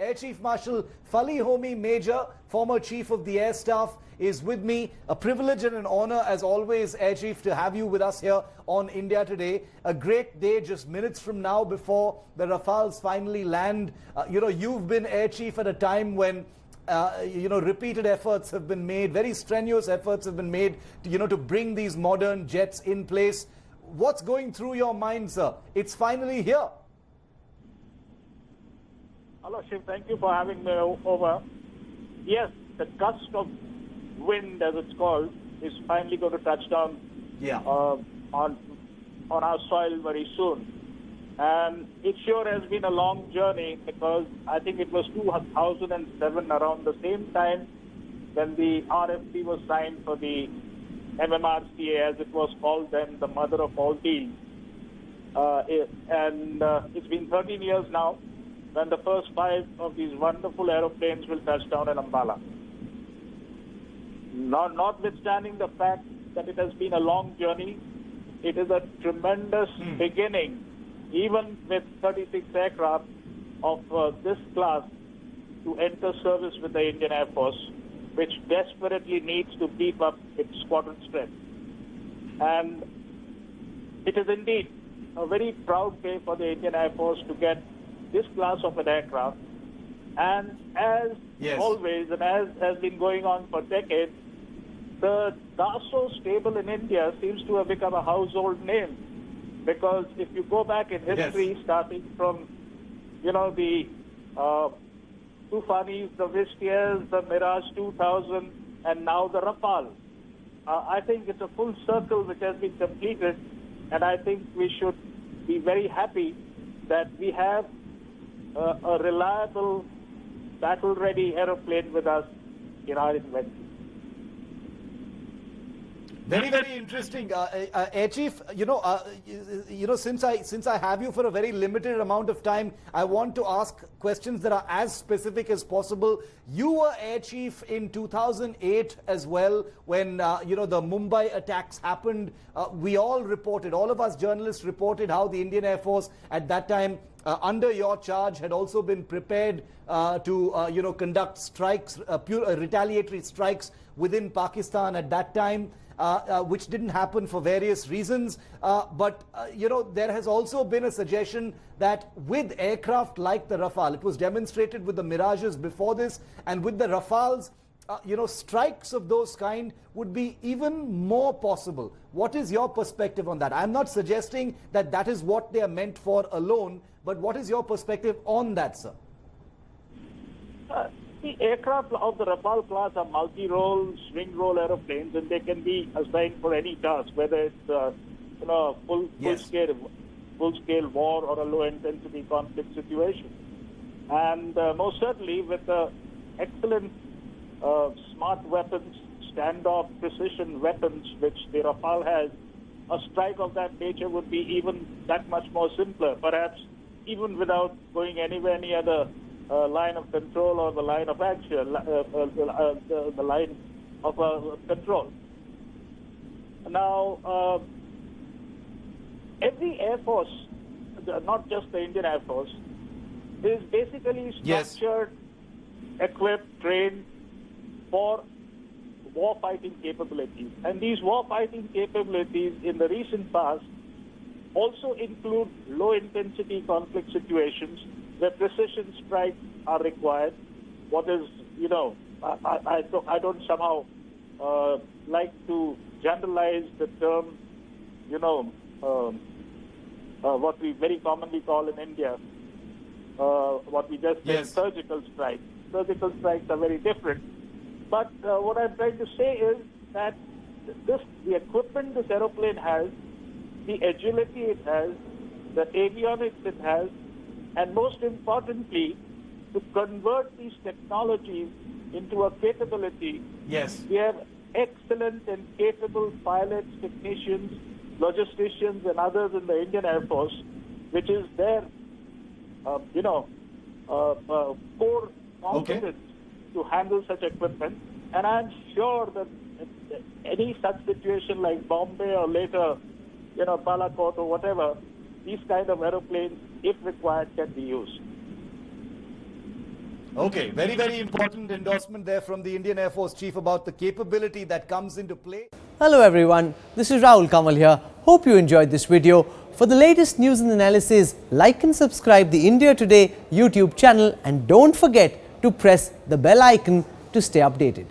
Air Chief Marshal Fali Homi Major, former Chief of the Air Staff, is with me. A privilege and an honor, as always, Air Chief, to have you with us here on India Today. A great day just minutes from now before the Rafales finally land. You've been Air Chief at a time when repeated efforts have been made, very strenuous efforts have been made to bring these modern jets in place. What's going through your mind, sir? It's finally here. Hello, Shiv. Thank you for having me over. Yes, the gust of wind, as it's called, is finally going to touch down on our soil very soon. And it sure has been a long journey, because I think it was 2007, around the same time when the RFP was signed for the MMRCA, as it was called then, the mother of all deals. It's been 13 years now when the first 5 of these wonderful aeroplanes will touch down in Ambala. Notwithstanding the fact that it has been a long journey, it is a tremendous beginning, even with 36 aircraft of this class, to enter service with the Indian Air Force, which desperately needs to beef up its squadron strength. And it is indeed a very proud day for the Indian Air Force to get this class of an aircraft. And as always, and as has been going on for decades, the Dassault stable in India seems to have become a household name. Because if you go back in history, starting from, the Tufanis, the Vistiers, the Mirage 2000, and now the Rafale. I think it's a full circle which has been completed, and I think we should be very happy that we have a reliable, battle-ready aeroplane with us in our inventory. Very, very interesting, Air Chief. Since I have you for a very limited amount of time, I want to ask questions that are as specific as possible. You were Air Chief in 2008 as well, when the Mumbai attacks happened. We all reported, all of us journalists reported how the Indian Air Force at that time, under your charge, had also been prepared to conduct strikes, retaliatory strikes within Pakistan at that time. Which didn't happen for various reasons. But there has also been a suggestion that with aircraft like the Rafale, it was demonstrated with the Mirages before this, and with the Rafales, strikes of those kind would be even more possible. What is your perspective on that? I'm not suggesting that that is what they are meant for alone, but what is your perspective on that, sir? The aircraft of the Rafale class are multi-role, swing-role aeroplanes, and they can be assigned for any task, whether it's full-scale war or a low-intensity conflict situation. And most certainly, with the excellent smart weapons, standoff precision weapons, which the Rafale has, a strike of that nature would be even that much more simpler, perhaps even without going anywhere near the line of control or the line of action, the line of control. Now, every Air Force, not just the Indian Air Force, is basically structured, equipped, trained for war-fighting capabilities. And these war-fighting capabilities in the recent past also include low-intensity conflict situations where precision strikes are required. What is, I don't somehow like to generalize the term, what we very commonly call in India, what we just say surgical strikes. Surgical strikes are very different. But what I'm trying to say is that the equipment this aeroplane has, the agility it has, the avionics it has, and most importantly, to convert these technologies into a capability. We have excellent and capable pilots, technicians, logisticians, and others in the Indian Air Force, which is their, core competence to handle such equipment. And I'm sure that any such situation like Bombay or later, Balakot or whatever, these kind of aeroplanes, if required, can be used. Okay, very, very important endorsement there from the Indian Air Force Chief about the capability that comes into play. Hello everyone, this is Rahul Kamal here. Hope you enjoyed this video. For the latest news and analysis, like and subscribe the India Today YouTube channel and don't forget to press the bell icon to stay updated.